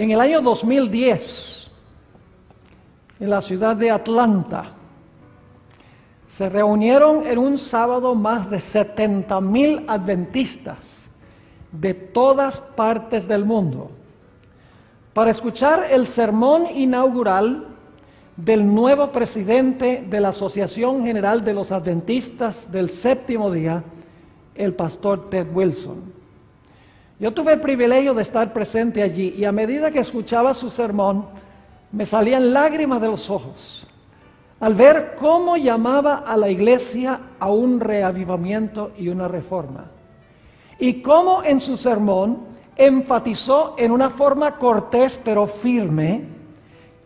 En el año 2010, en la ciudad de Atlanta, se reunieron en un sábado más de 70,000 adventistas de todas partes del mundo para escuchar el sermón inaugural del nuevo presidente de la Asociación General de los Adventistas del Séptimo Día, el pastor Ted Wilson. Yo tuve el privilegio de estar presente allí y a medida que escuchaba su sermón, me salían lágrimas de los ojos al ver cómo llamaba a la iglesia a un reavivamiento y una reforma. Y cómo en su sermón enfatizó en una forma cortés pero firme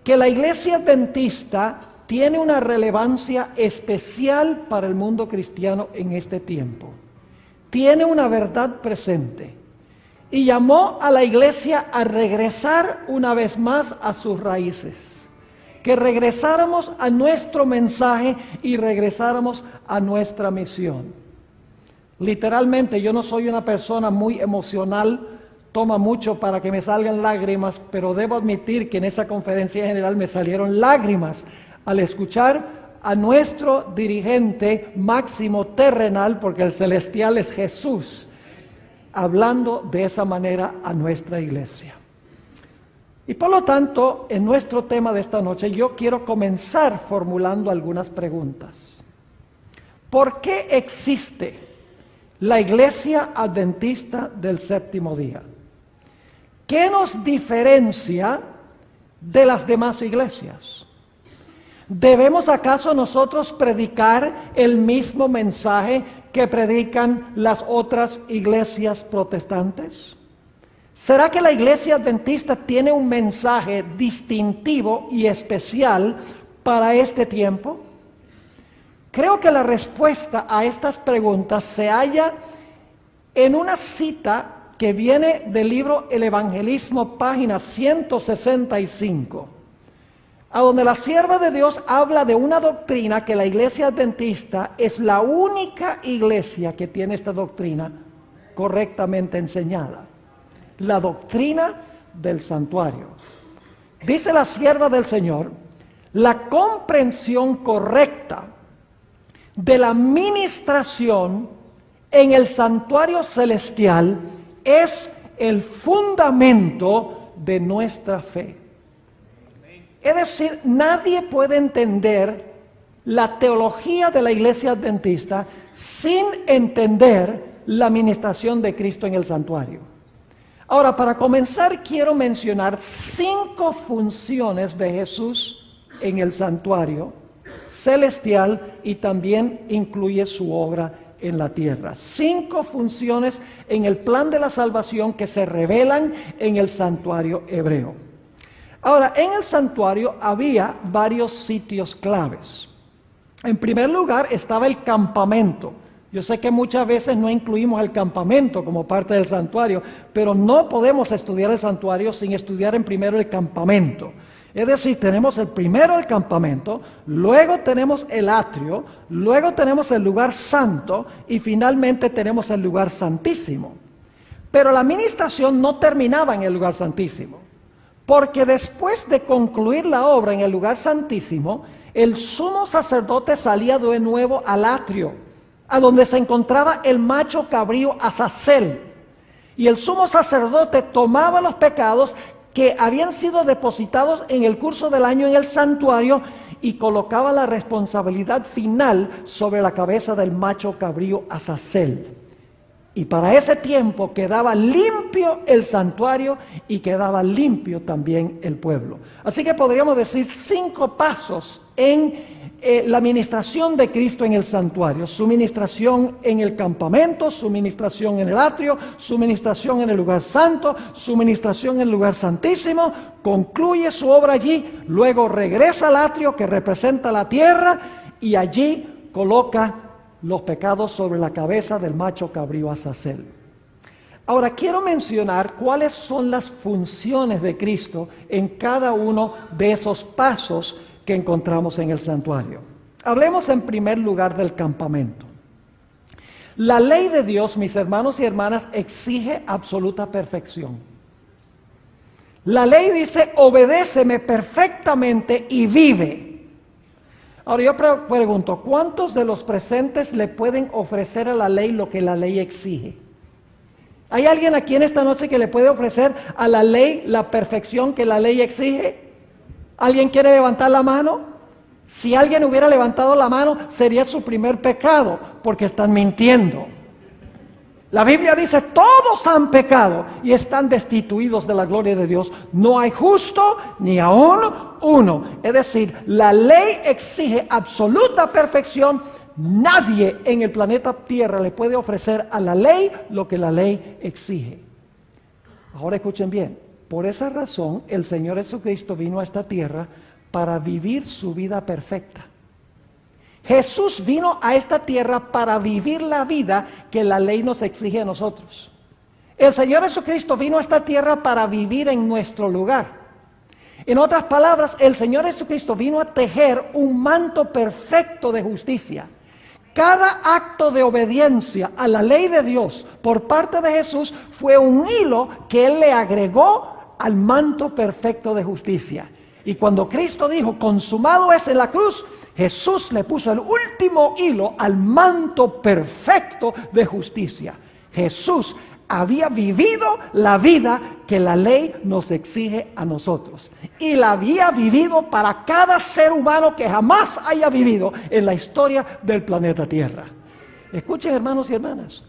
que la iglesia adventista tiene una relevancia especial para el mundo cristiano en este tiempo. Tiene una verdad presente. Y llamó a la iglesia a regresar una vez más a sus raíces. Que regresáramos a nuestro mensaje y regresáramos a nuestra misión. Literalmente, yo no soy una persona muy emocional, toma mucho para que me salgan lágrimas, pero debo admitir que en esa conferencia general me salieron lágrimas al escuchar a nuestro dirigente máximo terrenal, porque el celestial es Jesús, hablando de esa manera a nuestra iglesia. Y por lo tanto, en nuestro tema de esta noche, yo quiero comenzar formulando algunas preguntas. ¿Por qué existe la Iglesia Adventista del Séptimo Día? ¿Qué nos diferencia de las demás iglesias? ¿Debemos acaso nosotros predicar el mismo mensaje que predican las otras iglesias protestantes? ¿Será que la iglesia adventista tiene un mensaje distintivo y especial para este tiempo? Creo que la respuesta a estas preguntas se halla en una cita que viene del libro El Evangelismo, página 165, a donde la sierva de Dios habla de una doctrina que la iglesia adventista es la única iglesia que tiene esta doctrina correctamente enseñada. La doctrina del santuario. Dice la sierva del Señor, la comprensión correcta de la ministración en el santuario celestial es el fundamento de nuestra fe. Es decir, nadie puede entender la teología de la iglesia adventista sin entender la ministración de Cristo en el santuario. Ahora, para comenzar, quiero mencionar 5 funciones de Jesús en el santuario celestial y también incluye su obra en la tierra. 5 funciones en el plan de la salvación que se revelan en el santuario hebreo. Ahora, en el santuario había varios sitios claves. En primer lugar estaba el campamento. Yo sé que muchas veces no incluimos el campamento como parte del santuario, pero no podemos estudiar el santuario sin estudiar en primero el campamento. Es decir, tenemos primero el campamento, luego tenemos el atrio, luego tenemos el lugar santo y finalmente tenemos el lugar santísimo. Pero la ministración no terminaba en el lugar santísimo, porque después de concluir la obra en el lugar santísimo, el sumo sacerdote salía de nuevo al atrio, a donde se encontraba el macho cabrío Azazel. Y el sumo sacerdote tomaba los pecados que habían sido depositados en el curso del año en el santuario y colocaba la responsabilidad final sobre la cabeza del macho cabrío Azazel. Y para ese tiempo quedaba limpio el santuario y quedaba limpio también el pueblo. Así que podríamos decir 5 pasos en la ministración de Cristo en el santuario: su ministración en el campamento, su ministración en el atrio, su ministración en el lugar santo, su ministración en el lugar santísimo, concluye su obra allí, luego regresa al atrio que representa la tierra y allí coloca los pecados sobre la cabeza del macho cabrío Azazel. Ahora quiero mencionar cuáles son las funciones de Cristo en cada uno de esos pasos que encontramos en el santuario. Hablemos en primer lugar del campamento. La ley de Dios, mis hermanos y hermanas, exige absoluta perfección. La ley dice, obedéceme perfectamente y vive. Ahora yo pregunto, ¿cuántos de los presentes le pueden ofrecer a la ley lo que la ley exige? ¿Hay alguien aquí en esta noche que le puede ofrecer a la ley la perfección que la ley exige? ¿Alguien quiere levantar la mano? Si alguien hubiera levantado la mano, sería su primer pecado, porque están mintiendo. La Biblia dice, todos han pecado y están destituidos de la gloria de Dios. No hay justo ni aún uno. Es decir, la ley exige absoluta perfección. Nadie en el planeta Tierra le puede ofrecer a la ley lo que la ley exige. Ahora escuchen bien, por esa razón el Señor Jesucristo vino a esta tierra para vivir su vida perfecta. Jesús vino a esta tierra para vivir la vida que la ley nos exige a nosotros. El Señor Jesucristo vino a esta tierra para vivir en nuestro lugar. En otras palabras, el Señor Jesucristo vino a tejer un manto perfecto de justicia. Cada acto de obediencia a la ley de Dios por parte de Jesús fue un hilo que Él le agregó al manto perfecto de justicia. Y cuando Cristo dijo, consumado es en la cruz, Jesús le puso el último hilo al manto perfecto de justicia. Jesús había vivido la vida que la ley nos exige a nosotros. Y la había vivido para cada ser humano que jamás haya vivido en la historia del planeta Tierra. Escuchen, hermanos y hermanas.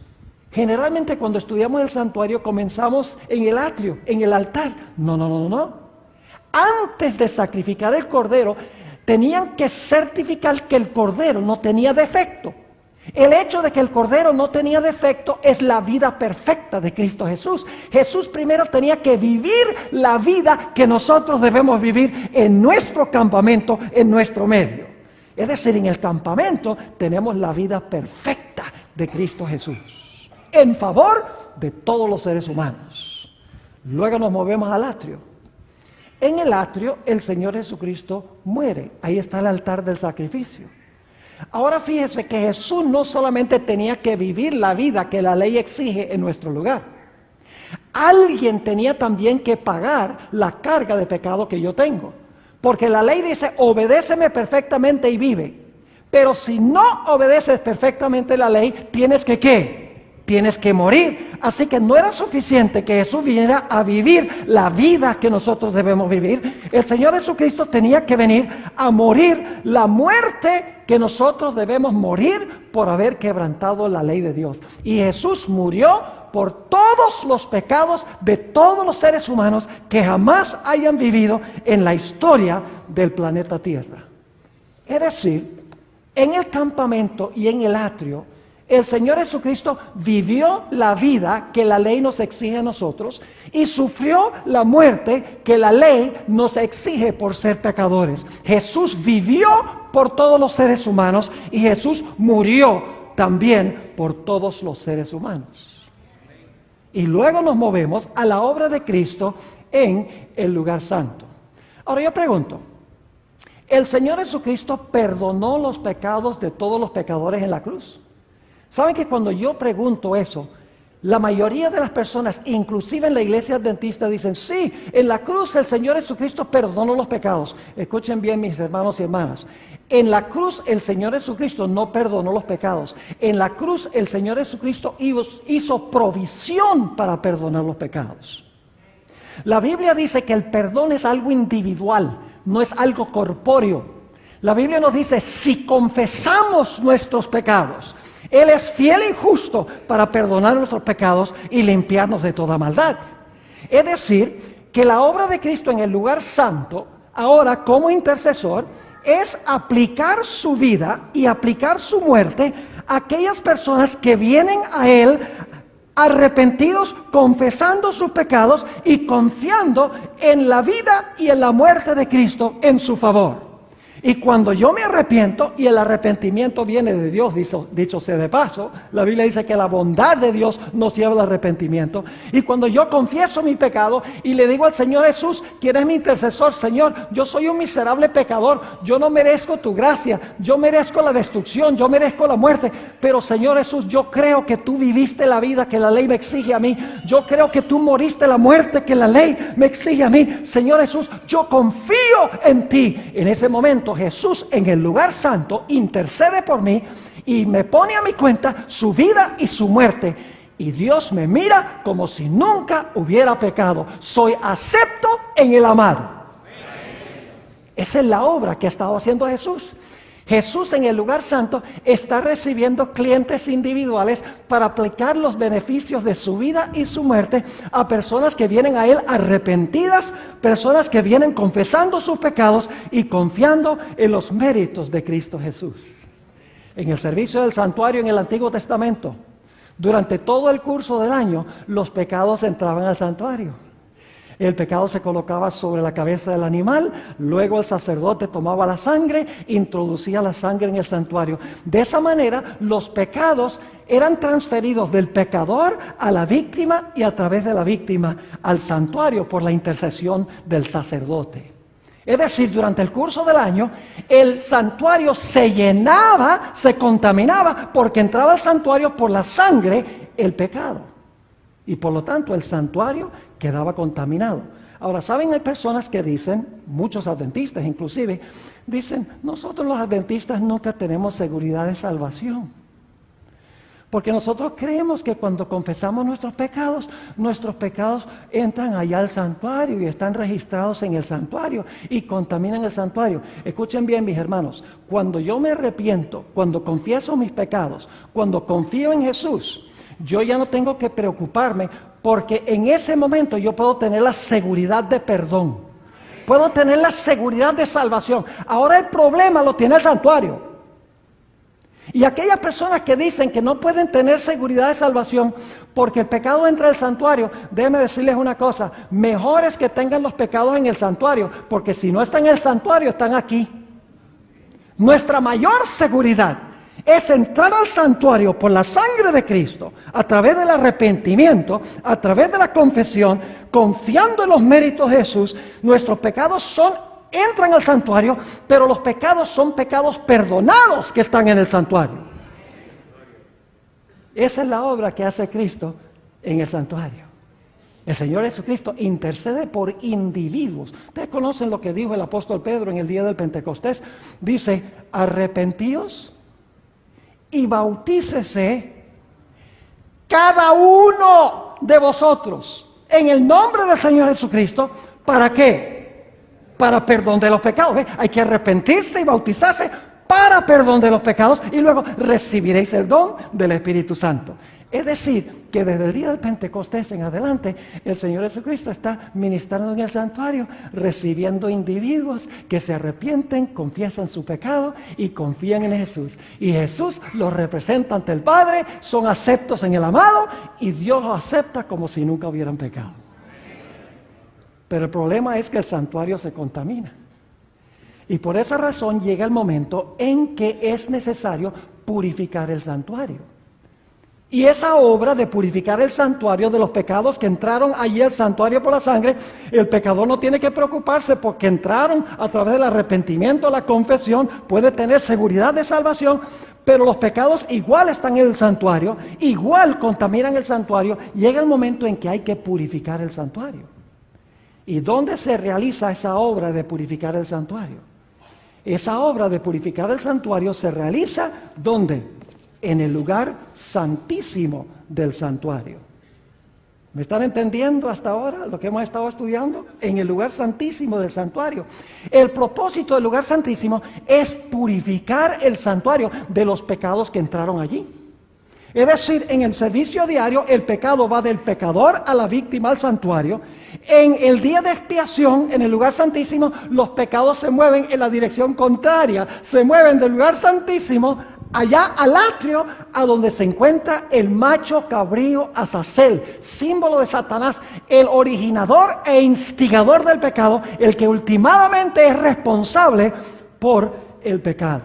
Generalmente cuando estudiamos el santuario comenzamos en el atrio, en el altar. No. Antes de sacrificar el cordero, tenían que certificar que el cordero no tenía defecto. El hecho de que el cordero no tenía defecto es la vida perfecta de Cristo Jesús. Jesús primero tenía que vivir la vida que nosotros debemos vivir en nuestro campamento, en nuestro medio. Es decir, en el campamento tenemos la vida perfecta de Cristo Jesús, en favor de todos los seres humanos. Luego nos movemos al atrio. En el atrio el Señor Jesucristo muere. Ahí está el altar del sacrificio. Ahora fíjese que Jesús no solamente tenía que vivir la vida que la ley exige en nuestro lugar. Alguien tenía también que pagar la carga de pecado que yo tengo. Porque la ley dice, obedéceme perfectamente y vive. Pero si no obedeces perfectamente la ley, tienes que ¿qué? Tienes que morir. Así que no era suficiente que Jesús viniera a vivir la vida que nosotros debemos vivir. El Señor Jesucristo tenía que venir a morir la muerte que nosotros debemos morir por haber quebrantado la ley de Dios. Y Jesús murió por todos los pecados de todos los seres humanos que jamás hayan vivido en la historia del planeta Tierra. Es decir, en el campamento y en el atrio, el Señor Jesucristo vivió la vida que la ley nos exige a nosotros y sufrió la muerte que la ley nos exige por ser pecadores. Jesús vivió por todos los seres humanos y Jesús murió también por todos los seres humanos. Y luego nos movemos a la obra de Cristo en el lugar santo. Ahora yo pregunto, ¿el Señor Jesucristo perdonó los pecados de todos los pecadores en la cruz? ¿Saben que cuando yo pregunto eso, la mayoría de las personas, inclusive en la iglesia adventista, dicen, sí, en la cruz el Señor Jesucristo perdonó los pecados? Escuchen bien, mis hermanos y hermanas. En la cruz el Señor Jesucristo no perdonó los pecados. En la cruz el Señor Jesucristo hizo provisión para perdonar los pecados. La Biblia dice que el perdón es algo individual, no es algo corpóreo. La Biblia nos dice, si confesamos nuestros pecados, Él es fiel y justo para perdonar nuestros pecados y limpiarnos de toda maldad. Es decir, que la obra de Cristo en el lugar santo, ahora como intercesor, es aplicar su vida y aplicar su muerte a aquellas personas que vienen a Él arrepentidos, confesando sus pecados y confiando en la vida y en la muerte de Cristo en su favor. Y cuando yo me arrepiento, y el arrepentimiento viene de Dios, dicho sea de paso, la Biblia dice que la bondad de Dios nos lleva al arrepentimiento. Y cuando yo confieso mi pecado y le digo al Señor Jesús, quien es mi intercesor: Señor, yo soy un miserable pecador, yo no merezco tu gracia, yo merezco la destrucción, yo merezco la muerte, pero Señor Jesús, yo creo que tú viviste la vida que la ley me exige a mí, yo creo que tú moriste la muerte que la ley me exige a mí. Señor Jesús, yo confío en ti. En ese momento Jesús, en el lugar santo, intercede por mí y me pone a mi cuenta su vida y su muerte. Y Dios me mira como si nunca hubiera pecado. Soy acepto en el amado. Esa es la obra que ha estado haciendo Jesús. Jesús en el lugar santo está recibiendo clientes individuales para aplicar los beneficios de su vida y su muerte a personas que vienen a Él arrepentidas, personas que vienen confesando sus pecados y confiando en los méritos de Cristo Jesús. En el servicio del santuario en el Antiguo Testamento, durante todo el curso del año, los pecados entraban al santuario. El pecado se colocaba sobre la cabeza del animal, luego el sacerdote tomaba la sangre, introducía la sangre en el santuario. De esa manera, los pecados eran transferidos del pecador a la víctima y a través de la víctima al santuario por la intercesión del sacerdote. Es decir, durante el curso del año, el santuario se llenaba, se contaminaba, porque entraba al santuario por la sangre el pecado. Y por lo tanto el santuario quedaba contaminado. Ahora, ¿saben? Hay personas que dicen, muchos adventistas inclusive, dicen: nosotros los adventistas nunca tenemos seguridad de salvación. Porque nosotros creemos que cuando confesamos nuestros pecados entran allá al santuario y están registrados en el santuario y contaminan el santuario. Escuchen bien, mis hermanos, cuando yo me arrepiento, cuando confieso mis pecados, cuando confío en Jesús, yo ya no tengo que preocuparme, porque en ese momento yo puedo tener la seguridad de perdón. Puedo tener la seguridad de salvación. Ahora el problema lo tiene el santuario. Y aquellas personas que dicen que no pueden tener seguridad de salvación porque el pecado entra al santuario, déjenme decirles una cosa: mejor es que tengan los pecados en el santuario, porque si no están en el santuario, están aquí. Nuestra mayor seguridad es entrar al santuario por la sangre de Cristo, a través del arrepentimiento, a través de la confesión, confiando en los méritos de Jesús. Nuestros pecados entran al santuario, pero los pecados son pecados perdonados que están en el santuario. Esa es la obra que hace Cristo en el santuario. El Señor Jesucristo intercede por individuos. Ustedes conocen lo que dijo el apóstol Pedro en el día del Pentecostés. Dice: arrepentíos y bautícese cada uno de vosotros en el nombre del Señor Jesucristo. ¿Para qué? Para perdón de los pecados. ¿Ve? Hay que arrepentirse y bautizarse para perdón de los pecados, y luego recibiréis el don del Espíritu Santo. Es decir, que desde el día del Pentecostés en adelante, el Señor Jesucristo está ministrando en el santuario, recibiendo individuos que se arrepienten, confiesan su pecado y confían en Jesús. Y Jesús los representa ante el Padre, son aceptos en el amado, y Dios los acepta como si nunca hubieran pecado. Pero el problema es que el santuario se contamina. Y por esa razón llega el momento en que es necesario purificar el santuario. Y esa obra de purificar el santuario de los pecados que entraron allí al santuario por la sangre, el pecador no tiene que preocuparse, porque entraron a través del arrepentimiento, la confesión, puede tener seguridad de salvación, pero los pecados igual están en el santuario, igual contaminan el santuario. Llega el momento en que hay que purificar el santuario. ¿Y dónde se realiza esa obra de purificar el santuario? Esa obra de purificar el santuario se realiza ¿dónde? En el lugar santísimo del santuario. ¿Me están entendiendo hasta ahora lo que hemos estado estudiando? En el lugar santísimo del santuario. El propósito del lugar santísimo es purificar el santuario de los pecados que entraron allí. Es decir, en el servicio diario el pecado va del pecador a la víctima al santuario. En el día de expiación, en el lugar santísimo, los pecados se mueven en la dirección contraria. Se mueven del lugar santísimo allá al atrio, a donde se encuentra el macho cabrío Azazel, símbolo de Satanás, el originador e instigador del pecado, el que últimamente es responsable por el pecado.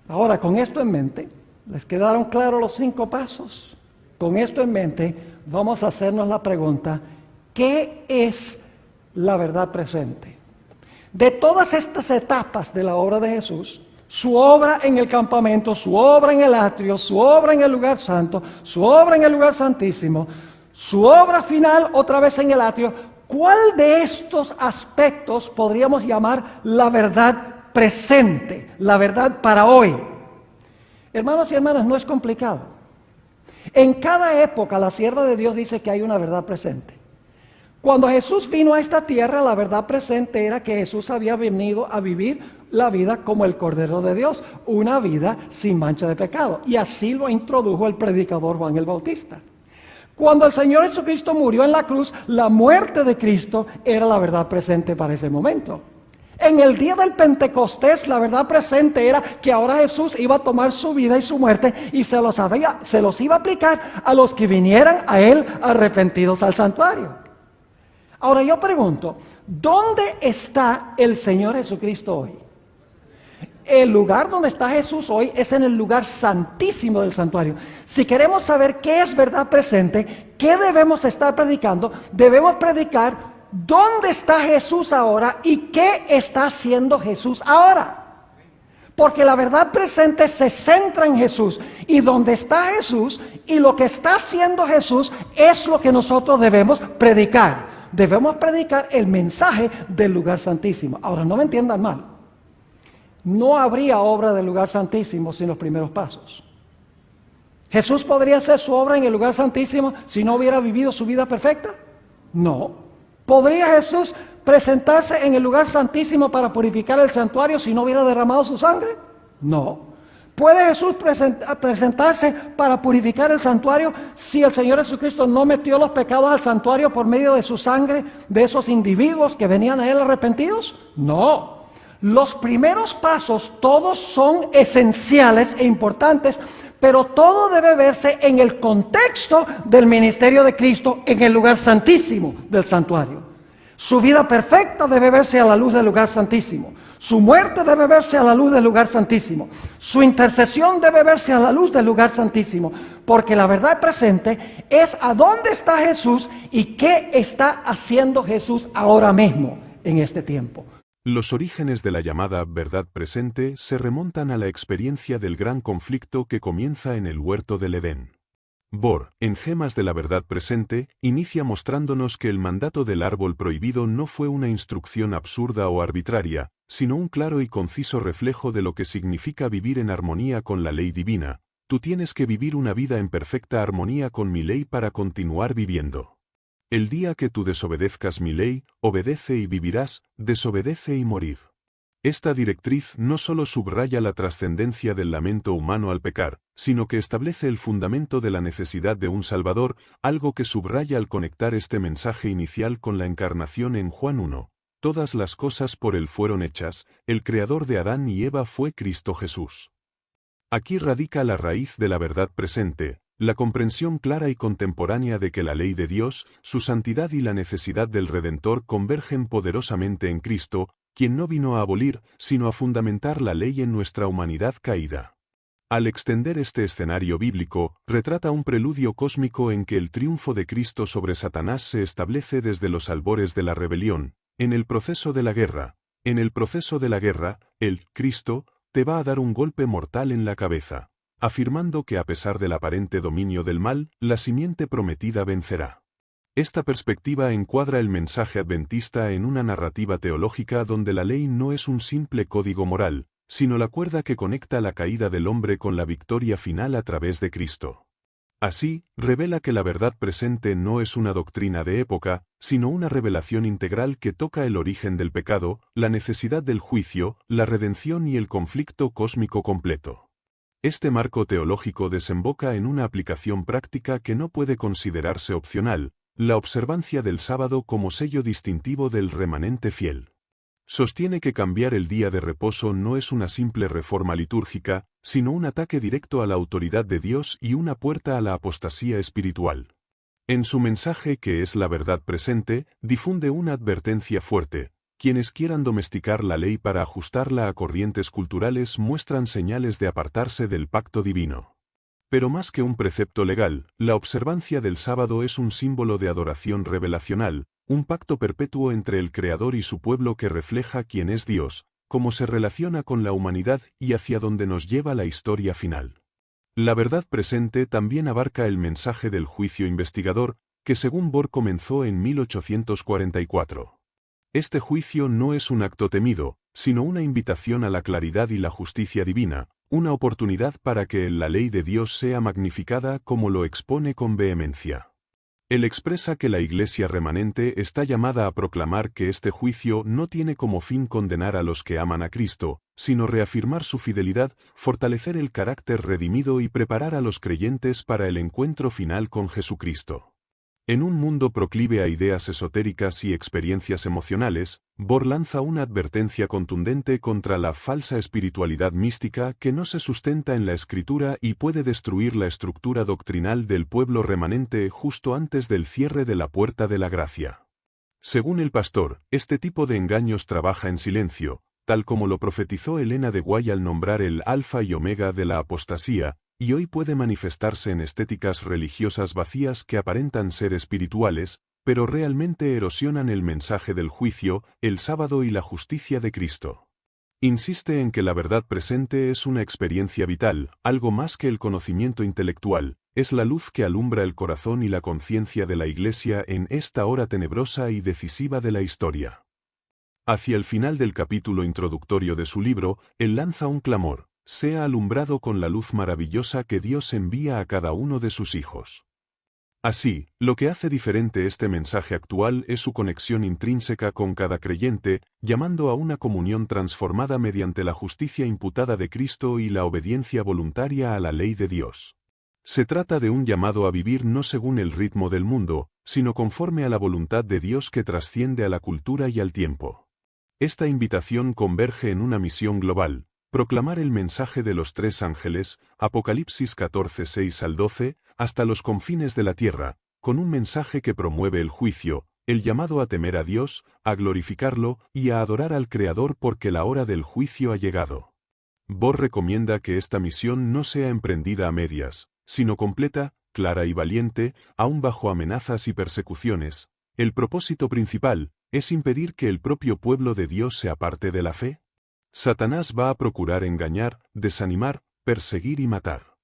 Ahora, con esto en mente, ¿les quedaron claros los 5 pasos? Con esto en mente, vamos a hacernos la pregunta, ¿qué es la verdad presente? De todas estas etapas de la obra de Jesús, su obra en el campamento, su obra en el atrio, su obra en el lugar santo, su obra en el lugar santísimo, su obra final otra vez en el atrio, ¿cuál de estos aspectos podríamos llamar la verdad presente, la verdad para hoy? Hermanos y hermanas, no es complicado. En cada época la sierva de Dios dice que hay una verdad presente. Cuando Jesús vino a esta tierra, la verdad presente era que Jesús había venido a vivir la vida como el Cordero de Dios, una vida sin mancha de pecado. Y así lo introdujo el predicador Juan el Bautista. Cuando el Señor Jesucristo murió en la cruz, la muerte de Cristo era la verdad presente para ese momento. En el día del Pentecostés, la verdad presente era que ahora Jesús iba a tomar su vida y su muerte y se los iba a aplicar a los que vinieran a Él arrepentidos al santuario. Ahora yo pregunto, ¿dónde está el Señor Jesucristo hoy? El lugar donde está Jesús hoy es en el lugar santísimo del santuario. Si queremos saber qué es verdad presente, qué debemos estar predicando, debemos predicar dónde está Jesús ahora y qué está haciendo Jesús ahora. Porque la verdad presente se centra en Jesús, y donde está Jesús y lo que está haciendo Jesús es lo que nosotros debemos predicar. Debemos predicar el mensaje del lugar santísimo. Ahora, no me entiendan mal. No habría obra del lugar santísimo sin los primeros pasos. ¿Jesús podría hacer su obra en el lugar santísimo si no hubiera vivido su vida perfecta? No. ¿Podría Jesús presentarse en el lugar santísimo para purificar el santuario si no hubiera derramado su sangre? No. ¿Puede Jesús presentarse para purificar el santuario si el Señor Jesucristo no metió los pecados al santuario por medio de su sangre de esos individuos que venían a Él arrepentidos? No. Los primeros pasos todos son esenciales e importantes, pero todo debe verse en el contexto del ministerio de Cristo en el lugar santísimo del santuario. Su vida perfecta debe verse a la luz del lugar santísimo. Su muerte debe verse a la luz del lugar santísimo. Su intercesión debe verse a la luz del lugar santísimo. Porque la verdad presente es a dónde está Jesús y qué está haciendo Jesús ahora mismo en este tiempo. Los orígenes de la llamada verdad presente se remontan a la experiencia del gran conflicto que comienza en el huerto del Edén. Bohr, en Gemas de la verdad presente, inicia mostrándonos que el mandato del árbol prohibido no fue una instrucción absurda o arbitraria, sino un claro y conciso reflejo de lo que significa vivir en armonía con la ley divina. Tú tienes que vivir una vida en perfecta armonía con mi ley para continuar viviendo. El día que tú desobedezcas mi ley, obedece y vivirás, desobedece y morir. Esta directriz no solo subraya la trascendencia del lamento humano al pecar, sino que establece el fundamento de la necesidad de un Salvador, algo que subraya al conectar este mensaje inicial con la encarnación en Juan 1. Todas las cosas por él fueron hechas, el creador de Adán y Eva fue Cristo Jesús. Aquí radica la raíz de la verdad presente, la comprensión clara y contemporánea de que la ley de Dios, su santidad y la necesidad del Redentor convergen poderosamente en Cristo, quien no vino a abolir, sino a fundamentar la ley en nuestra humanidad caída. Al extender este escenario bíblico, retrata un preludio cósmico en que el triunfo de Cristo sobre Satanás se establece desde los albores de la rebelión, en el proceso de la guerra. En el proceso de la guerra, el Cristo te va a dar un golpe mortal en la cabeza, afirmando que a pesar del aparente dominio del mal, la simiente prometida vencerá. Esta perspectiva encuadra el mensaje adventista en una narrativa teológica donde la ley no es un simple código moral, sino la cuerda que conecta la caída del hombre con la victoria final a través de Cristo. Así, revela que la verdad presente no es una doctrina de época, sino una revelación integral que toca el origen del pecado, la necesidad del juicio, la redención y el conflicto cósmico completo. Este marco teológico desemboca en una aplicación práctica que no puede considerarse opcional, la observancia del sábado como sello distintivo del remanente fiel. Sostiene que cambiar el día de reposo no es una simple reforma litúrgica, sino un ataque directo a la autoridad de Dios y una puerta a la apostasía espiritual. En su mensaje, que es la verdad presente, difunde una advertencia fuerte: Quienes quieran domesticar la ley para ajustarla a corrientes culturales muestran señales de apartarse del pacto divino. Pero más que un precepto legal, la observancia del sábado es un símbolo de adoración revelacional, un pacto perpetuo entre el Creador y su pueblo que refleja quién es Dios, cómo se relaciona con la humanidad y hacia dónde nos lleva la historia final. La verdad presente también abarca el mensaje del juicio investigador, que según Bohr comenzó en 1844. Este juicio no es un acto temido, sino una invitación a la claridad y la justicia divina, una oportunidad para que la ley de Dios sea magnificada como lo expone con vehemencia. Él expresa que la Iglesia remanente está llamada a proclamar que este juicio no tiene como fin condenar a los que aman a Cristo, sino reafirmar su fidelidad, fortalecer el carácter redimido y preparar a los creyentes para el encuentro final con Jesucristo. En un mundo proclive a ideas esotéricas y experiencias emocionales, Bohr lanza una advertencia contundente contra la falsa espiritualidad mística que no se sustenta en la Escritura y puede destruir la estructura doctrinal del pueblo remanente justo antes del cierre de la puerta de la gracia. Según el pastor, este tipo de engaños trabaja en silencio, tal como lo profetizó Elena de Guay al nombrar el alfa y omega de la apostasía, y hoy puede manifestarse en estéticas religiosas vacías que aparentan ser espirituales, pero realmente erosionan el mensaje del juicio, el sábado y la justicia de Cristo. Insiste en que la verdad presente es una experiencia vital, algo más que el conocimiento intelectual, es la luz que alumbra el corazón y la conciencia de la Iglesia en esta hora tenebrosa y decisiva de la historia. Hacia el final del capítulo introductorio de su libro, él lanza un clamor: sea alumbrado con la luz maravillosa que Dios envía a cada uno de sus hijos. Así, lo que hace diferente este mensaje actual es su conexión intrínseca con cada creyente, llamando a una comunión transformada mediante la justicia imputada de Cristo y la obediencia voluntaria a la ley de Dios. Se trata de un llamado a vivir no según el ritmo del mundo, sino conforme a la voluntad de Dios que trasciende a la cultura y al tiempo. Esta invitación converge en una misión global: proclamar el mensaje de los tres ángeles, Apocalipsis 14, 6 al 12, hasta los confines de la tierra, con un mensaje que promueve el juicio, el llamado a temer a Dios, a glorificarlo y a adorar al Creador porque la hora del juicio ha llegado. Bohr recomienda que esta misión no sea emprendida a medias, sino completa, clara y valiente, aun bajo amenazas y persecuciones. El propósito principal es impedir que el propio pueblo de Dios se aparte de la fe. Satanás va a procurar engañar, desanimar, perseguir y matar.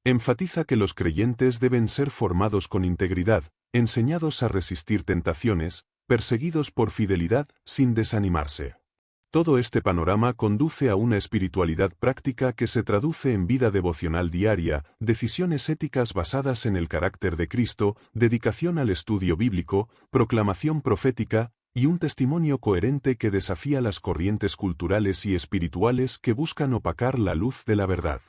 Enfatiza que los creyentes deben ser formados con integridad, enseñados a resistir tentaciones, perseguidos por fidelidad, sin desanimarse. Todo este panorama conduce a una espiritualidad práctica que se traduce en vida devocional diaria, decisiones éticas basadas en el carácter de Cristo, dedicación al estudio bíblico, proclamación profética, y un testimonio coherente que desafía las corrientes culturales y espirituales que buscan opacar la luz de la verdad.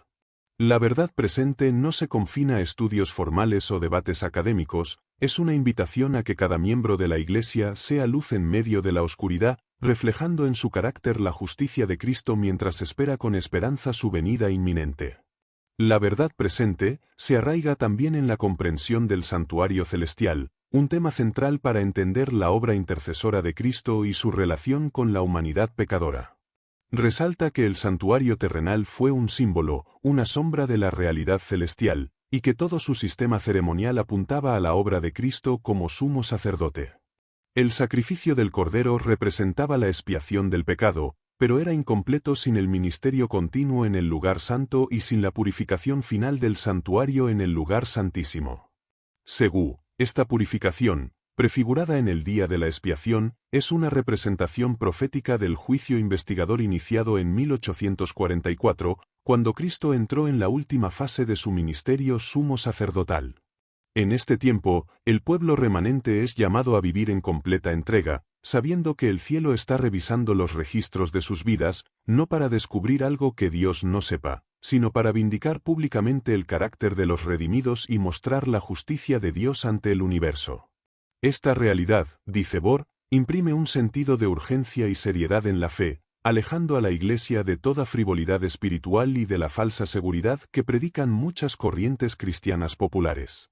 La verdad presente no se confina a estudios formales o debates académicos, es una invitación a que cada miembro de la Iglesia sea luz en medio de la oscuridad, reflejando en su carácter la justicia de Cristo mientras espera con esperanza su venida inminente. La verdad presente se arraiga también en la comprensión del santuario celestial, un tema central para entender la obra intercesora de Cristo y su relación con la humanidad pecadora. Resalta que el santuario terrenal fue un símbolo, una sombra de la realidad celestial, y que todo su sistema ceremonial apuntaba a la obra de Cristo como sumo sacerdote. El sacrificio del Cordero representaba la expiación del pecado, pero era incompleto sin el ministerio continuo en el lugar santo y sin la purificación final del santuario en el lugar santísimo. Según esta purificación, prefigurada en el día de la expiación, es una representación profética del juicio investigador iniciado en 1844, cuando Cristo entró en la última fase de su ministerio sumo sacerdotal. En este tiempo, el pueblo remanente es llamado a vivir en completa entrega, sabiendo que el cielo está revisando los registros de sus vidas, no para descubrir algo que Dios no sepa, sino para vindicar públicamente el carácter de los redimidos y mostrar la justicia de Dios ante el universo. Esta realidad, dice Bohr, imprime un sentido de urgencia y seriedad en la fe, alejando a la Iglesia de toda frivolidad espiritual y de la falsa seguridad que predican muchas corrientes cristianas populares.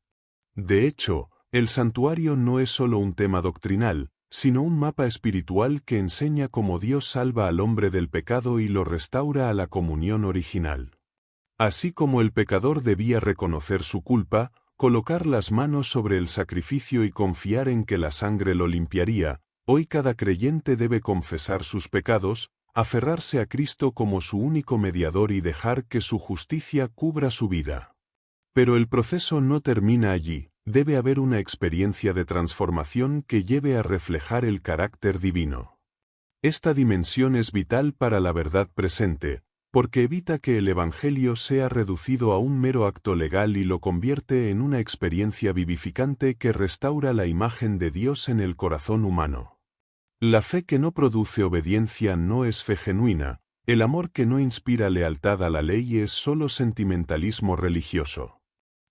De hecho, el santuario no es solo un tema doctrinal, sino un mapa espiritual que enseña cómo Dios salva al hombre del pecado y lo restaura a la comunión original. Así como el pecador debía reconocer su culpa, colocar las manos sobre el sacrificio y confiar en que la sangre lo limpiaría, hoy cada creyente debe confesar sus pecados, aferrarse a Cristo como su único mediador y dejar que su justicia cubra su vida. Pero el proceso no termina allí, debe haber una experiencia de transformación que lleve a reflejar el carácter divino. Esta dimensión es vital para la verdad presente, porque evita que el Evangelio sea reducido a un mero acto legal y lo convierte en una experiencia vivificante que restaura la imagen de Dios en el corazón humano. La fe que no produce obediencia no es fe genuina, el amor que no inspira lealtad a la ley es solo sentimentalismo religioso.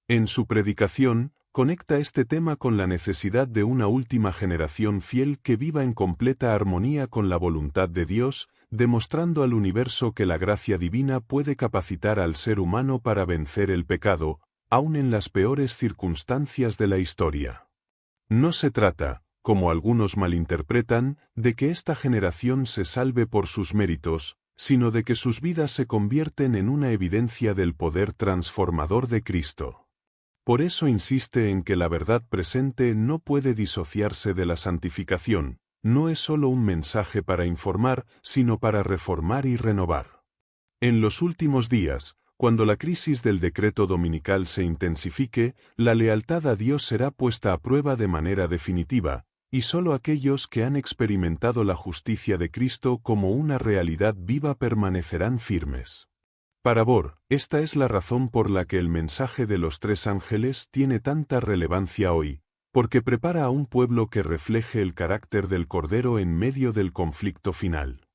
En su predicación, conecta este tema con la necesidad de una última generación fiel que viva en completa armonía con la voluntad de Dios, demostrando al universo que la gracia divina puede capacitar al ser humano para vencer el pecado, aun en las peores circunstancias de la historia. No se trata, como algunos malinterpretan, de que esta generación se salve por sus méritos, sino de que sus vidas se convierten en una evidencia del poder transformador de Cristo. Por eso insiste en que la verdad presente no puede disociarse de la santificación, no es solo un mensaje para informar, sino para reformar y renovar. En los últimos días, cuando la crisis del decreto dominical se intensifique, la lealtad a Dios será puesta a prueba de manera definitiva, y solo aquellos que han experimentado la justicia de Cristo como una realidad viva permanecerán firmes. Para Bohr, esta es la razón por la que el mensaje de los tres ángeles tiene tanta relevancia hoy, porque prepara a un pueblo que refleje el carácter del Cordero en medio del conflicto final.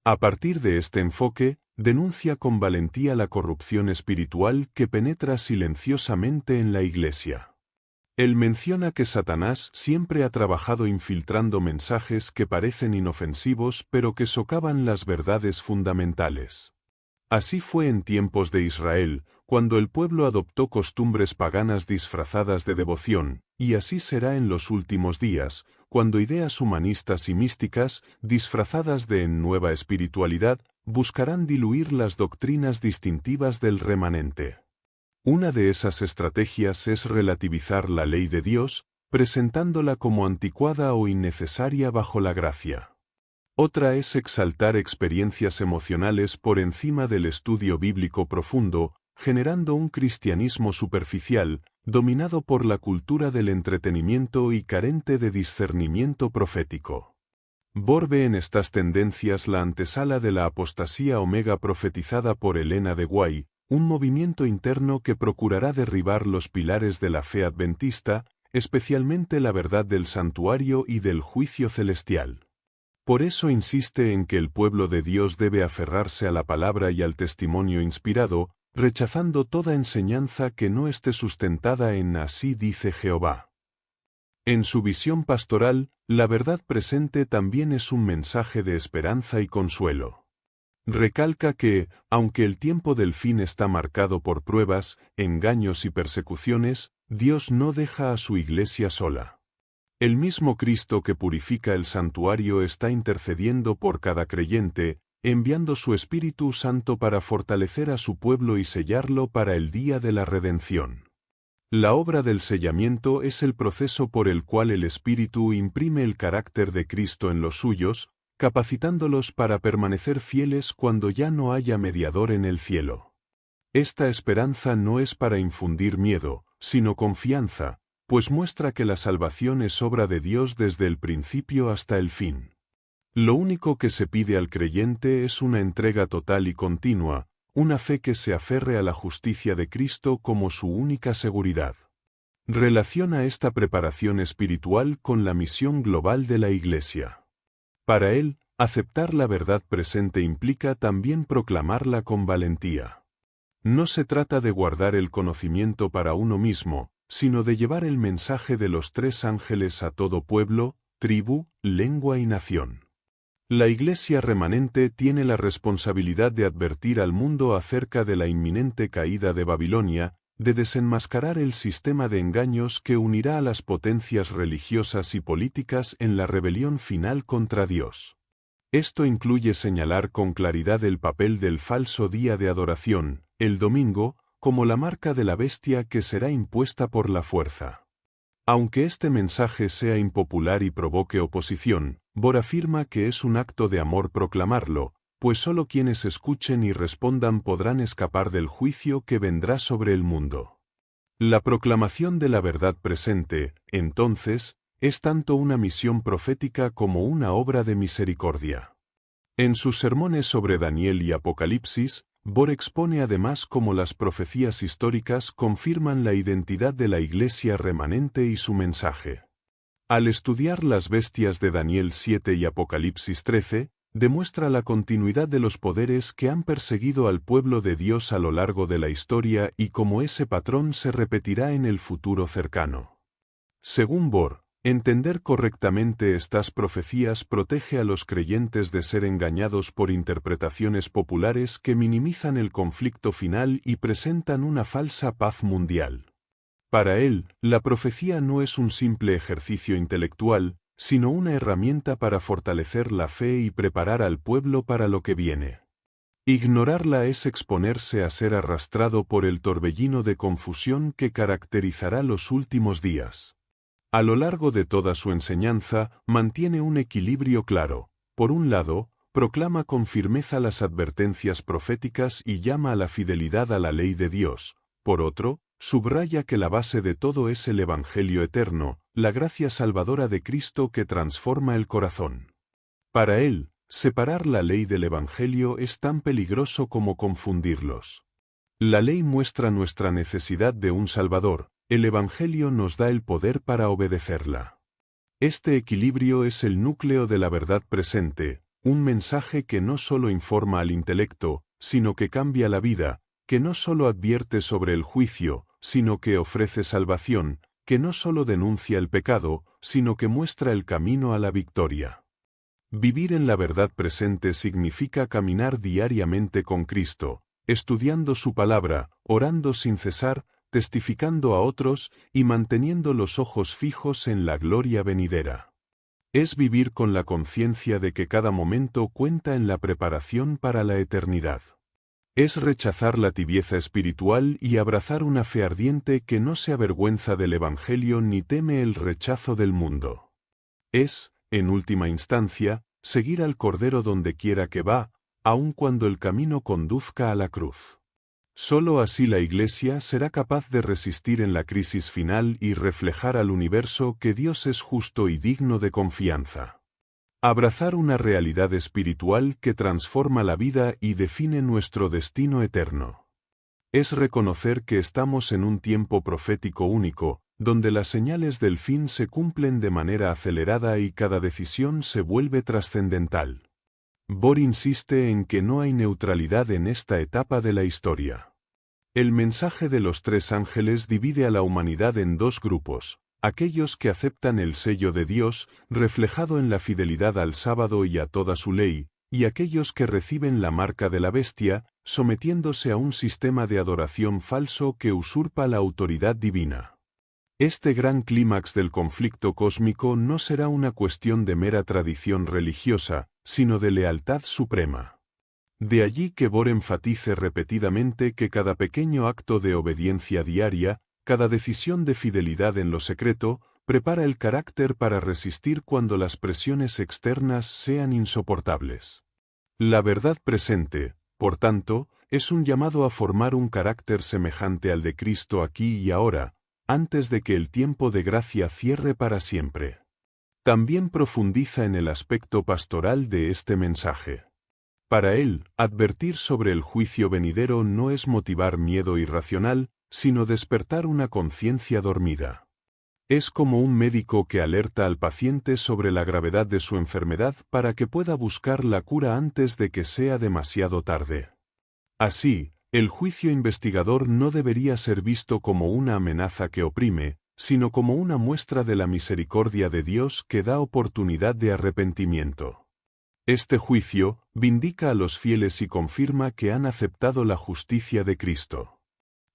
A partir de este enfoque, denuncia con valentía la corrupción espiritual que penetra silenciosamente en la Iglesia. Él menciona que Satanás siempre ha trabajado infiltrando mensajes que parecen inofensivos pero que socavan las verdades fundamentales. Así fue en tiempos de Israel, cuando el pueblo adoptó costumbres paganas disfrazadas de devoción, y así será en los últimos días, cuando ideas humanistas y místicas, disfrazadas de nueva espiritualidad, buscarán diluir las doctrinas distintivas del remanente. Una de esas estrategias es relativizar la ley de Dios, presentándola como anticuada o innecesaria bajo la gracia. Otra es exaltar experiencias emocionales por encima del estudio bíblico profundo, generando un cristianismo superficial, dominado por la cultura del entretenimiento y carente de discernimiento profético. Bohr ve en estas tendencias la antesala de la apostasía omega profetizada por Helena de Guay, un movimiento interno que procurará derribar los pilares de la fe adventista, especialmente la verdad del santuario y del juicio celestial. Por eso insiste en que el pueblo de Dios debe aferrarse a la palabra y al testimonio inspirado, rechazando toda enseñanza que no esté sustentada en así dice Jehová. En su visión pastoral, la verdad presente también es un mensaje de esperanza y consuelo. Recalca que, aunque el tiempo del fin está marcado por pruebas, engaños y persecuciones, Dios no deja a su iglesia sola. El mismo Cristo que purifica el santuario está intercediendo por cada creyente, enviando su Espíritu Santo para fortalecer a su pueblo y sellarlo para el día de la redención. La obra del sellamiento es el proceso por el cual el Espíritu imprime el carácter de Cristo en los suyos, capacitándolos para permanecer fieles cuando ya no haya mediador en el cielo. Esta esperanza no es para infundir miedo, sino confianza, pues muestra que la salvación es obra de Dios desde el principio hasta el fin. Lo único que se pide al creyente es una entrega total y continua, una fe que se aferre a la justicia de Cristo como su única seguridad. Relaciona esta preparación espiritual con la misión global de la Iglesia. Para él, aceptar la verdad presente implica también proclamarla con valentía. No se trata de guardar el conocimiento para uno mismo, sino de llevar el mensaje de los tres ángeles a todo pueblo, tribu, lengua y nación. La Iglesia remanente tiene la responsabilidad de advertir al mundo acerca de la inminente caída de Babilonia, de desenmascarar el sistema de engaños que unirá a las potencias religiosas y políticas en la rebelión final contra Dios. Esto incluye señalar con claridad el papel del falso día de adoración, el domingo, como la marca de la bestia que será impuesta por la fuerza. Aunque este mensaje sea impopular y provoque oposición, Bohr afirma que es un acto de amor proclamarlo, pues solo quienes escuchen y respondan podrán escapar del juicio que vendrá sobre el mundo. La proclamación de la verdad presente, entonces, es tanto una misión profética como una obra de misericordia. En sus sermones sobre Daniel y Apocalipsis, Bohr expone además cómo las profecías históricas confirman la identidad de la Iglesia remanente y su mensaje. Al estudiar las bestias de Daniel 7 y Apocalipsis 13, demuestra la continuidad de los poderes que han perseguido al pueblo de Dios a lo largo de la historia y cómo ese patrón se repetirá en el futuro cercano. Según Bohr, entender correctamente estas profecías protege a los creyentes de ser engañados por interpretaciones populares que minimizan el conflicto final y presentan una falsa paz mundial. Para él, la profecía no es un simple ejercicio intelectual, sino una herramienta para fortalecer la fe y preparar al pueblo para lo que viene. Ignorarla es exponerse a ser arrastrado por el torbellino de confusión que caracterizará los últimos días. A lo largo de toda su enseñanza, mantiene un equilibrio claro. Por un lado, proclama con firmeza las advertencias proféticas y llama a la fidelidad a la ley de Dios. Por otro, subraya que la base de todo es el Evangelio eterno, la gracia salvadora de Cristo que transforma el corazón. Para él, separar la ley del Evangelio es tan peligroso como confundirlos. La ley muestra nuestra necesidad de un Salvador, el Evangelio nos da el poder para obedecerla. Este equilibrio es el núcleo de la verdad presente, un mensaje que no solo informa al intelecto, sino que cambia la vida, que no solo advierte sobre el juicio, sino que ofrece salvación, que no solo denuncia el pecado, sino que muestra el camino a la victoria. Vivir en la verdad presente significa caminar diariamente con Cristo, estudiando su palabra, orando sin cesar, testificando a otros y manteniendo los ojos fijos en la gloria venidera. Es vivir con la conciencia de que cada momento cuenta en la preparación para la eternidad. Es rechazar la tibieza espiritual y abrazar una fe ardiente que no se avergüenza del Evangelio ni teme el rechazo del mundo. Es, en última instancia, seguir al Cordero donde quiera que va, aun cuando el camino conduzca a la cruz. Solo así la Iglesia será capaz de resistir en la crisis final y reflejar al universo que Dios es justo y digno de confianza. Abrazar una realidad espiritual que transforma la vida y define nuestro destino eterno. Es reconocer que estamos en un tiempo profético único, donde las señales del fin se cumplen de manera acelerada y cada decisión se vuelve trascendental. Bohr insiste en que no hay neutralidad en esta etapa de la historia. El mensaje de los tres ángeles divide a la humanidad en dos grupos: aquellos que aceptan el sello de Dios, reflejado en la fidelidad al sábado y a toda su ley, y aquellos que reciben la marca de la bestia, sometiéndose a un sistema de adoración falso que usurpa la autoridad divina. Este gran clímax del conflicto cósmico no será una cuestión de mera tradición religiosa, sino de lealtad suprema. De allí que Bohr enfatice repetidamente que cada pequeño acto de obediencia diaria, cada decisión de fidelidad en lo secreto, prepara el carácter para resistir cuando las presiones externas sean insoportables. La verdad presente, por tanto, es un llamado a formar un carácter semejante al de Cristo aquí y ahora, antes de que el tiempo de gracia cierre para siempre. También profundiza en el aspecto pastoral de este mensaje. Para él, advertir sobre el juicio venidero no es motivar miedo irracional, sino despertar una conciencia dormida. Es como un médico que alerta al paciente sobre la gravedad de su enfermedad para que pueda buscar la cura antes de que sea demasiado tarde. Así, el juicio investigador no debería ser visto como una amenaza que oprime, sino como una muestra de la misericordia de Dios que da oportunidad de arrepentimiento. Este juicio vindica a los fieles y confirma que han aceptado la justicia de Cristo.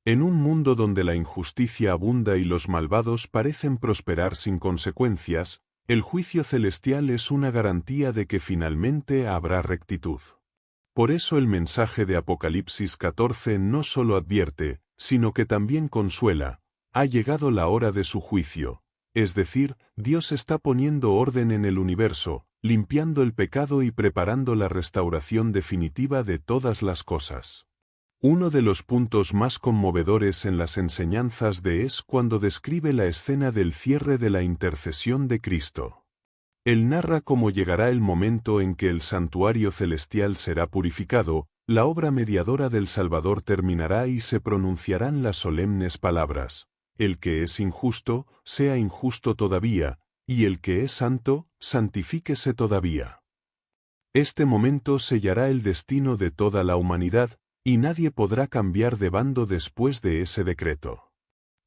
En un mundo donde la injusticia abunda y los malvados parecen prosperar sin consecuencias, el juicio celestial es una garantía de que finalmente habrá rectitud. Por eso el mensaje de Apocalipsis 14 no solo advierte, sino que también consuela: ha llegado la hora de su juicio. Es decir, Dios está poniendo orden en el universo, limpiando el pecado y preparando la restauración definitiva de todas las cosas. Uno de los puntos más conmovedores en las enseñanzas de es cuando describe la escena del cierre de la intercesión de Cristo. Él narra cómo llegará el momento en que el santuario celestial será purificado, la obra mediadora del Salvador terminará y se pronunciarán las solemnes palabras: el que es injusto, sea injusto todavía, y el que es santo, santifíquese todavía. Este momento sellará el destino de toda la humanidad, y nadie podrá cambiar de bando después de ese decreto.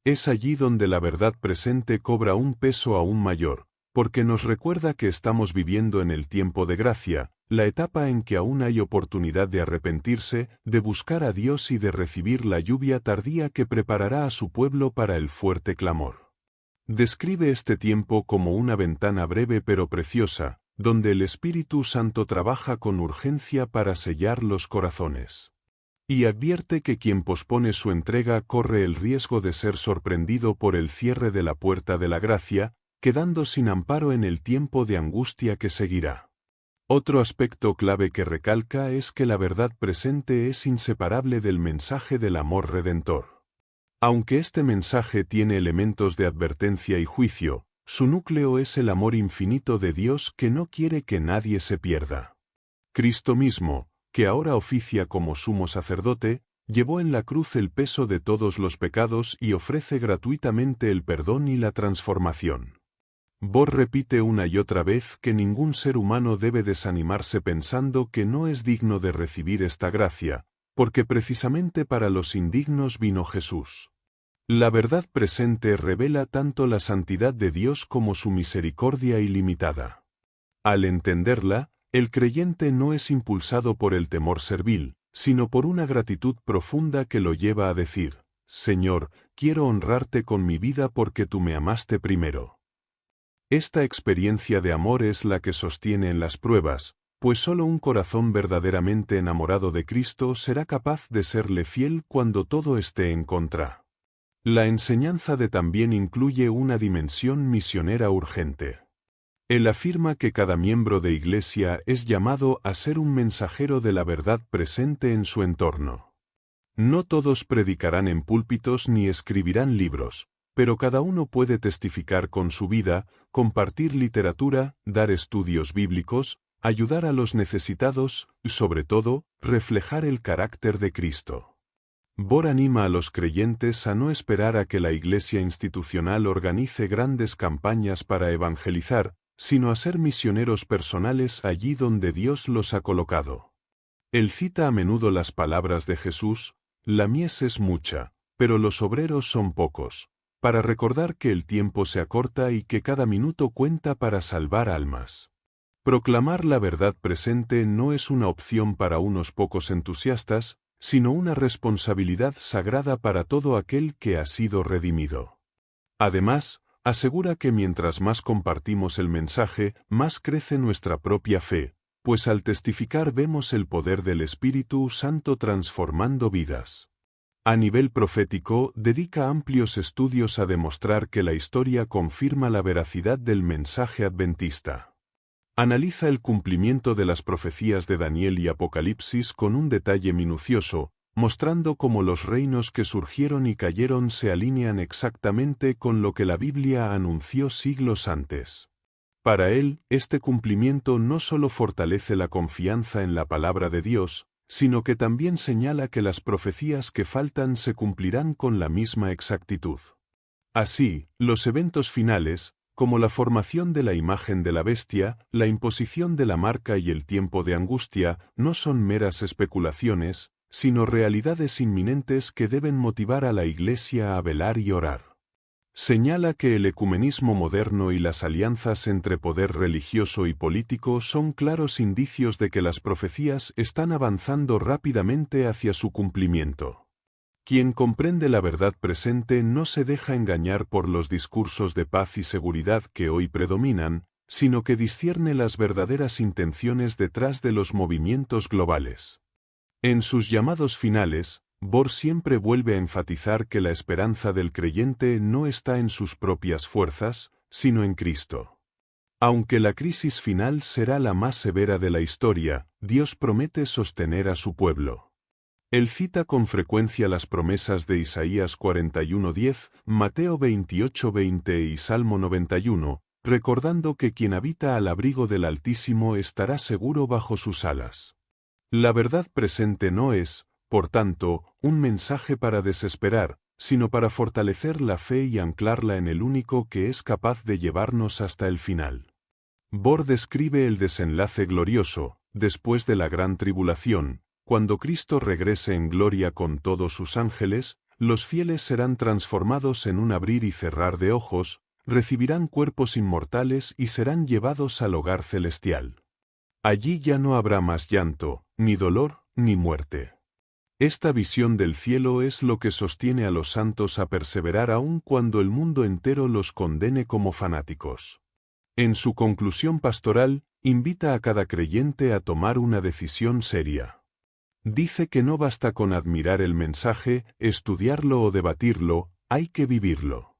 Es allí donde la verdad presente cobra un peso aún mayor, porque nos recuerda que estamos viviendo en el tiempo de gracia, la etapa en que aún hay oportunidad de arrepentirse, de buscar a Dios y de recibir la lluvia tardía que preparará a su pueblo para el fuerte clamor. Describe este tiempo como una ventana breve pero preciosa, donde el Espíritu Santo trabaja con urgencia para sellar los corazones. Y advierte que quien pospone su entrega corre el riesgo de ser sorprendido por el cierre de la puerta de la gracia, quedando sin amparo en el tiempo de angustia que seguirá. Otro aspecto clave que recalca es que la verdad presente es inseparable del mensaje del amor redentor. Aunque este mensaje tiene elementos de advertencia y juicio, su núcleo es el amor infinito de Dios que no quiere que nadie se pierda. Cristo mismo, que ahora oficia como sumo sacerdote, llevó en la cruz el peso de todos los pecados y ofrece gratuitamente el perdón y la transformación. Bohr repite una y otra vez que ningún ser humano debe desanimarse pensando que no es digno de recibir esta gracia, porque precisamente para los indignos vino Jesús. La verdad presente revela tanto la santidad de Dios como su misericordia ilimitada. Al entenderla, el creyente no es impulsado por el temor servil, sino por una gratitud profunda que lo lleva a decir: Señor, quiero honrarte con mi vida porque tú me amaste primero. Esta experiencia de amor es la que sostiene en las pruebas, pues solo un corazón verdaderamente enamorado de Cristo será capaz de serle fiel cuando todo esté en contra. La enseñanza de también incluye una dimensión misionera urgente. Él afirma que cada miembro de Iglesia es llamado a ser un mensajero de la verdad presente en su entorno. No todos predicarán en púlpitos ni escribirán libros, pero cada uno puede testificar con su vida, compartir literatura, dar estudios bíblicos, ayudar a los necesitados y, sobre todo, reflejar el carácter de Cristo. Bohr anima a los creyentes a no esperar a que la Iglesia institucional organice grandes campañas para evangelizar, sino a ser misioneros personales allí donde Dios los ha colocado. Él cita a menudo las palabras de Jesús: la mies es mucha, pero los obreros son pocos, para recordar que el tiempo se acorta y que cada minuto cuenta para salvar almas. Proclamar la verdad presente no es una opción para unos pocos entusiastas, sino una responsabilidad sagrada para todo aquel que ha sido redimido. Además, asegura que mientras más compartimos el mensaje, más crece nuestra propia fe, pues al testificar vemos el poder del Espíritu Santo transformando vidas. A nivel profético, dedica amplios estudios a demostrar que la historia confirma la veracidad del mensaje adventista. Analiza el cumplimiento de las profecías de Daniel y Apocalipsis con un detalle minucioso, mostrando cómo los reinos que surgieron y cayeron se alinean exactamente con lo que la Biblia anunció siglos antes. Para él, este cumplimiento no solo fortalece la confianza en la palabra de Dios, sino que también señala que las profecías que faltan se cumplirán con la misma exactitud. Así, los eventos finales, como la formación de la imagen de la bestia, la imposición de la marca y el tiempo de angustia, no son meras especulaciones, sino realidades inminentes que deben motivar a la Iglesia a velar y orar. Señala que el ecumenismo moderno y las alianzas entre poder religioso y político son claros indicios de que las profecías están avanzando rápidamente hacia su cumplimiento. Quien comprende la verdad presente no se deja engañar por los discursos de paz y seguridad que hoy predominan, sino que discierne las verdaderas intenciones detrás de los movimientos globales. En sus llamados finales, Bohr siempre vuelve a enfatizar que la esperanza del creyente no está en sus propias fuerzas, sino en Cristo. Aunque la crisis final será la más severa de la historia, Dios promete sostener a su pueblo. Él cita con frecuencia las promesas de Isaías 41:10, Mateo 28:20 y Salmo 91, recordando que quien habita al abrigo del Altísimo estará seguro bajo sus alas. La verdad presente no es, por tanto, un mensaje para desesperar, sino para fortalecer la fe y anclarla en el único que es capaz de llevarnos hasta el final. Bohr describe el desenlace glorioso, después de la gran tribulación. Cuando Cristo regrese en gloria con todos sus ángeles, los fieles serán transformados en un abrir y cerrar de ojos, recibirán cuerpos inmortales y serán llevados al hogar celestial. Allí ya no habrá más llanto, ni dolor, ni muerte. Esta visión del cielo es lo que sostiene a los santos a perseverar aun cuando el mundo entero los condene como fanáticos. En su conclusión pastoral, invita a cada creyente a tomar una decisión seria. Dice que no basta con admirar el mensaje, estudiarlo o debatirlo, hay que vivirlo.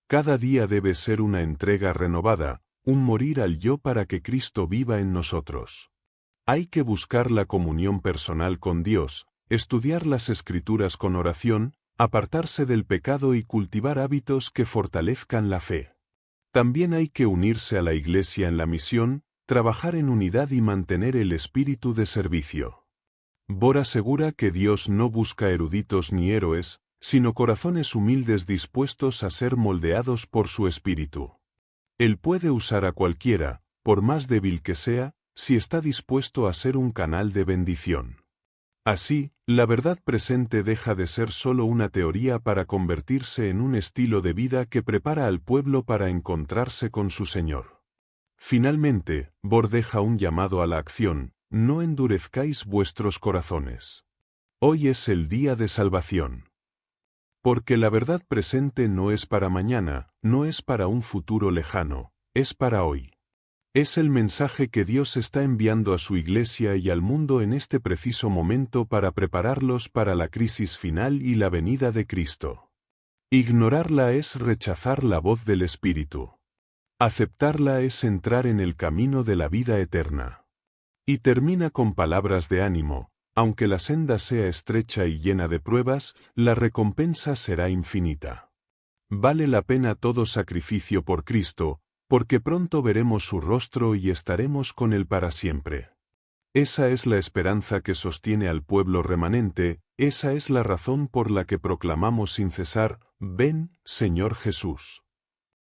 Cada día debe ser una entrega renovada, un morir al yo para que Cristo viva en nosotros. Hay que buscar la comunión personal con Dios, estudiar las Escrituras con oración, apartarse del pecado y cultivar hábitos que fortalezcan la fe. También hay que unirse a la Iglesia en la misión, trabajar en unidad y mantener el espíritu de servicio. Bohr asegura que Dios no busca eruditos ni héroes, sino corazones humildes dispuestos a ser moldeados por su espíritu. Él puede usar a cualquiera, por más débil que sea, si está dispuesto a ser un canal de bendición. Así, la verdad presente deja de ser solo una teoría para convertirse en un estilo de vida que prepara al pueblo para encontrarse con su Señor. Finalmente, Bohr deja un llamado a la acción: no endurezcáis vuestros corazones. Hoy es el día de salvación. Porque la verdad presente no es para mañana, no es para un futuro lejano, es para hoy. Es el mensaje que Dios está enviando a su Iglesia y al mundo en este preciso momento para prepararlos para la crisis final y la venida de Cristo. Ignorarla es rechazar la voz del Espíritu. Aceptarla es entrar en el camino de la vida eterna. Y termina con palabras de ánimo: aunque la senda sea estrecha y llena de pruebas, la recompensa será infinita. Vale la pena todo sacrificio por Cristo, porque pronto veremos su rostro y estaremos con Él para siempre. Esa es la esperanza que sostiene al pueblo remanente, esa es la razón por la que proclamamos sin cesar: ven, Señor Jesús.